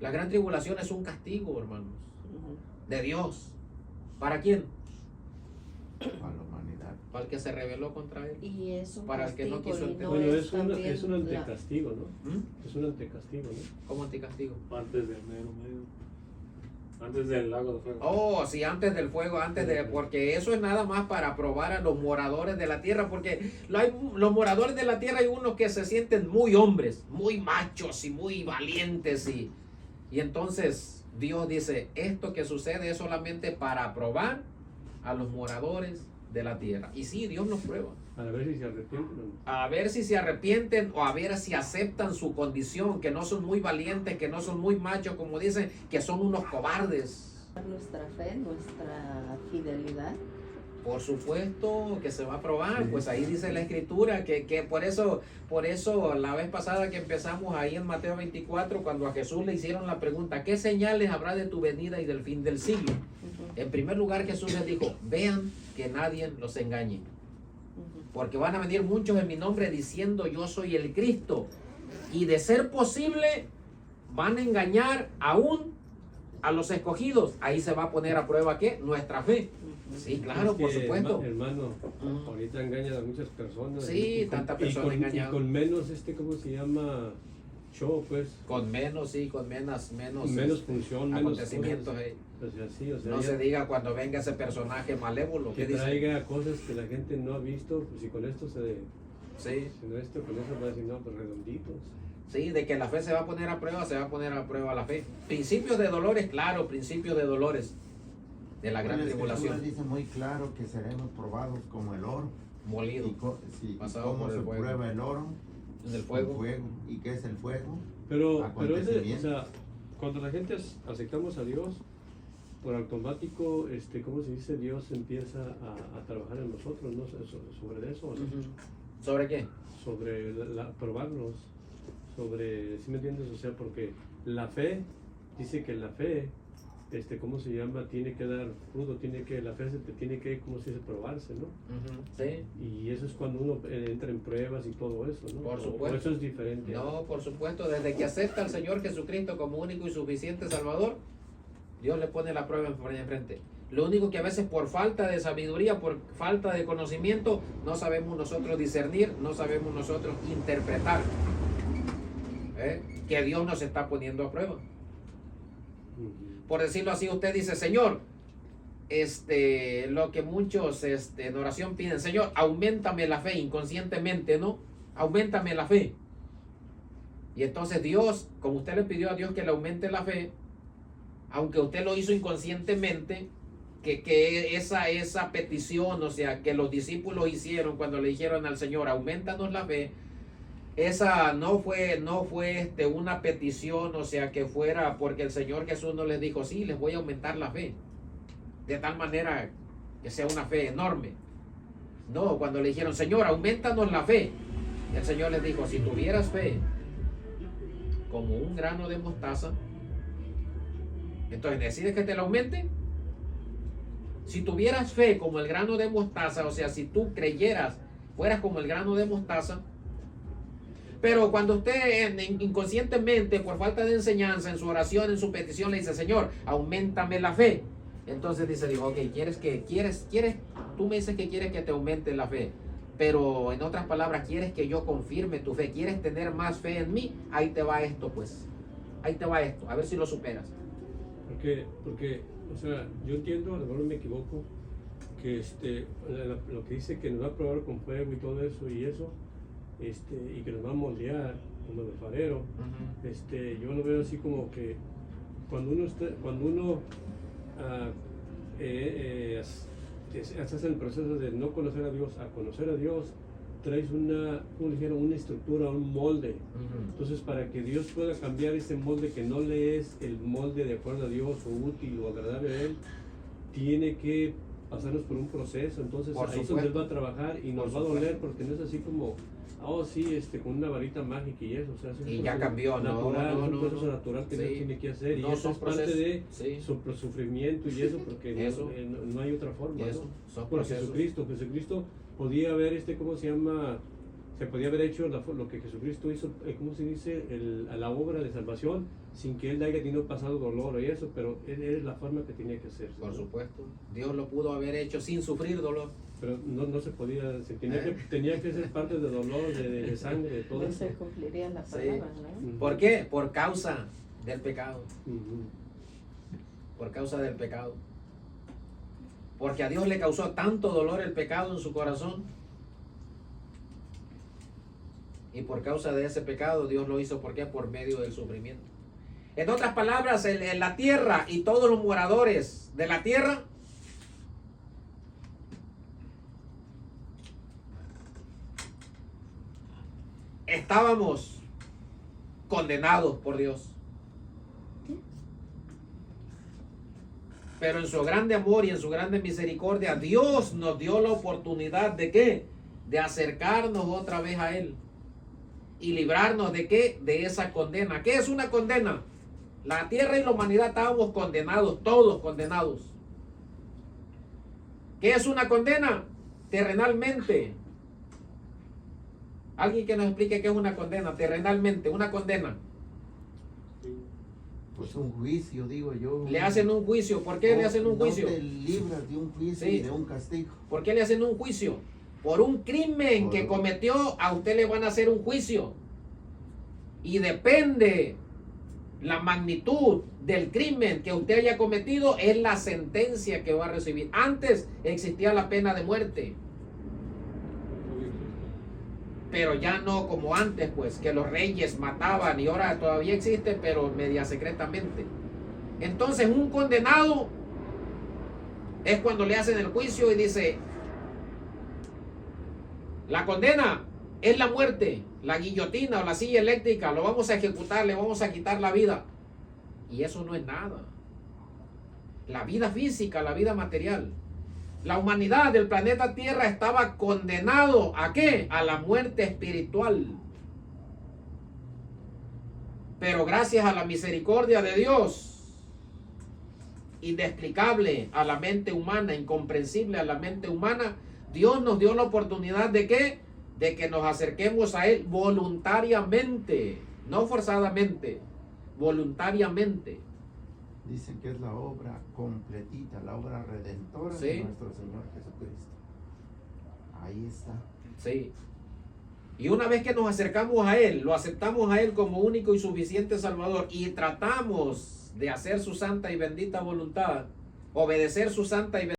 La gran tribulación es un castigo, hermanos, de Dios. ¿Para quién? Para la humanidad. Para el que se rebeló contra él. Y es un Para el que no castigo quiso y entender. no Bueno, es también es un antecastigo, ¿no? ¿Mm? Es un antecastigo, ¿no? ¿Cómo anticastigo? Antes del medio. Antes del lago de fuego. Oh, sí, antes del fuego, porque eso es nada más para probar a los moradores de la tierra, porque los moradores de la tierra hay unos que se sienten muy hombres, muy machos y muy valientes y entonces Dios dice, esto que sucede es solamente para probar a los moradores de la tierra. Y sí, Dios nos prueba. A ver si se arrepienten o no. A ver si se arrepienten o a ver si aceptan su condición, que no son muy valientes, que no son muy machos, como dicen, que son unos cobardes. nuestra fe, nuestra fidelidad. Por supuesto que se va a probar, pues ahí dice la escritura que por eso la vez pasada que empezamos ahí en Mateo 24, cuando a Jesús le hicieron la pregunta, ¿qué señales habrá de tu venida y del fin del siglo? En primer lugar, Jesús les dijo, vean que nadie los engañe, porque van a venir muchos en mi nombre diciendo yo soy el Cristo, y de ser posible van a engañar aún a los escogidos. Ahí se va a poner a prueba ¿qué? Nuestra fe. Sí, claro, Es que, por supuesto. Hermano, Mm. ahorita engañan a muchas personas. Sí, tanta persona engañada. Y con menos, ¿cómo se llama? Show, pues. Con menos, sí, con menos Función, menos acontecimientos. cosas. O sea, sí, o sea, No ya se diga cuando venga ese personaje malévolo. que ¿Qué dice? traiga cosas que la gente no ha visto, pues y con esto Sí, con eso va a decir, no, pues redonditos. sí, de que la fe se va a poner a prueba, se va a poner a prueba la fe. Principios de dolores, claro, principios de dolores de la gran La Escritura tribulación. dice muy claro que seremos probados como el oro. Molido ¿Y Pasado cómo por el se fuego. prueba el oro? en el Con fuego. fuego. ¿Y qué es el fuego? Pero ese, o Acontecimiento. sea, cuando la gente aceptamos a Dios, por automático, ¿cómo se dice? Dios empieza a trabajar en nosotros, ¿no? Sobre eso, ¿no? Ujú. ¿Sobre qué? Sobre probarnos, sobre, ¿sí me entiendes? O sea, porque la fe, dice que la fe, ¿cómo se llama? Tiene que dar fruto, la fe tiene que, ¿cómo se dice? Probarse, ¿no? Ujú. Sí. Y eso es cuando uno entra en pruebas y todo eso, ¿no? Por O supuesto. eso es diferente. No, por supuesto, desde que acepta al Señor Jesucristo como único y suficiente Salvador, Dios le pone la prueba enfrente. Lo único que a veces por falta de sabiduría, por falta de conocimiento, no sabemos nosotros discernir, no sabemos nosotros interpretar que Dios nos está poniendo a prueba. Ujú. Por decirlo así, usted dice, Señor, lo que muchos en oración piden, Señor, auméntame la fe inconscientemente, ¿no? Auméntame la fe. Y entonces Dios, como usted le pidió a Dios que le aumente la fe, aunque usted lo hizo inconscientemente, que esa petición, o sea, que los discípulos hicieron cuando le dijeron al Señor, aumentanos la fe, esa no fue una petición, o sea, que fuera porque el Señor Jesús no les dijo, sí, les voy a aumentar la fe, de tal manera que sea una fe enorme. No, cuando le dijeron, Señor, aumentanos la fe, el Señor les dijo, si tuvieras fe como un grano de mostaza, entonces decides que te la aumente. Si tuvieras fe como el grano de mostaza, o sea, si tú creyeras, fueras como el grano de mostaza. Pero cuando usted inconscientemente, por falta de enseñanza, en su oración, en su petición, le dice, Señor, auméntame la fe. Entonces dice, digo, ok, tú me dices que quieres que te aumente la fe. Pero en otras palabras, quieres que yo confirme tu fe, quieres tener más fe en mí, ahí te va esto, pues. Ahí te va esto, a ver si lo superas. Porque, o sea, yo entiendo, a lo mejor me equivoco, que lo que dice que nos va a probar con fuego y todo eso, y que nos va a moldear como el alfarero, yo lo veo así como que cuando uno estás en el proceso de no conocer a Dios, a conocer a Dios, traes una estructura, un molde. Entonces, para que Dios pueda cambiar ese molde que no le es el molde de acuerdo a Dios o útil o agradable a Él, tiene que pasarnos por un proceso. Entonces, ahí es donde Él va a trabajar y nos va a doler, porque no es así como, oh sí, con una varita mágica y eso. O sea, es Y ya cambió, natural, no, es un proceso natural que sí. Dios tiene que hacer. No, Y eso es parte de sí. su sufrimiento y eso, porque Eso. no hay otra forma. Eso, ¿no? son Por procesos. Jesucristo podía haber ¿cómo se llama? se podía haber hecho lo que Jesucristo hizo, ¿cómo se dice? A la obra de salvación, sin que él haya tenido pasado dolor y eso, pero él es la forma que tenía que hacerse. Por ¿no? supuesto. Dios lo pudo haber hecho sin sufrir dolor. Pero no se podía, tenía que ser parte de dolor, de sangre, de todo No eso. se cumpliría la Sí. palabra, ¿no? Ujú. ¿Por qué? Por causa del pecado. Ujú. Por causa del pecado. Porque a Dios le causó tanto dolor el pecado en su corazón. Y por causa de ese pecado Dios lo hizo, ¿por qué? Por medio del sufrimiento. En otras palabras, en la tierra y todos los moradores de la tierra estábamos condenados por Dios. Pero en su grande amor y en su grande misericordia, Dios nos dio la oportunidad de ¿qué? De acercarnos otra vez a Él. Y librarnos de ¿qué? De esa condena. ¿Qué es una condena? La tierra y la humanidad estábamos condenados, todos condenados. ¿Qué es una condena? Terrenalmente. Alguien que nos explique qué es una condena, terrenalmente, una condena. Pues un juicio, digo yo. Le hacen un juicio. ¿Por qué le hacen un juicio? No te libras de un juicio Sí. y de un castigo. ¿Por qué le hacen un juicio? Por un crimen que cometió, a usted le van a hacer un juicio. Y depende la magnitud del crimen que usted haya cometido, es la sentencia que va a recibir. Antes existía la pena de muerte, pero ya no como antes, pues, que los reyes mataban, y ahora todavía existe, pero media secretamente. Entonces, un condenado es cuando le hacen el juicio y dice, la condena es la muerte, la guillotina o la silla eléctrica, lo vamos a ejecutar, le vamos a quitar la vida. Y eso no es nada. La vida física, la vida material. La humanidad del planeta Tierra estaba condenado ¿a qué? A la muerte espiritual. Pero gracias a la misericordia de Dios, inexplicable a la mente humana, incomprensible a la mente humana, Dios nos dio la oportunidad de ¿qué? De que nos acerquemos a Él voluntariamente, no forzadamente, voluntariamente. Dicen que es la obra completita, la obra redentora Sí. de nuestro Señor Jesucristo. Ahí está. Sí. Y una vez que nos acercamos a Él, lo aceptamos a Él como único y suficiente Salvador y tratamos de hacer su santa y bendita voluntad, obedecer su santa y bendita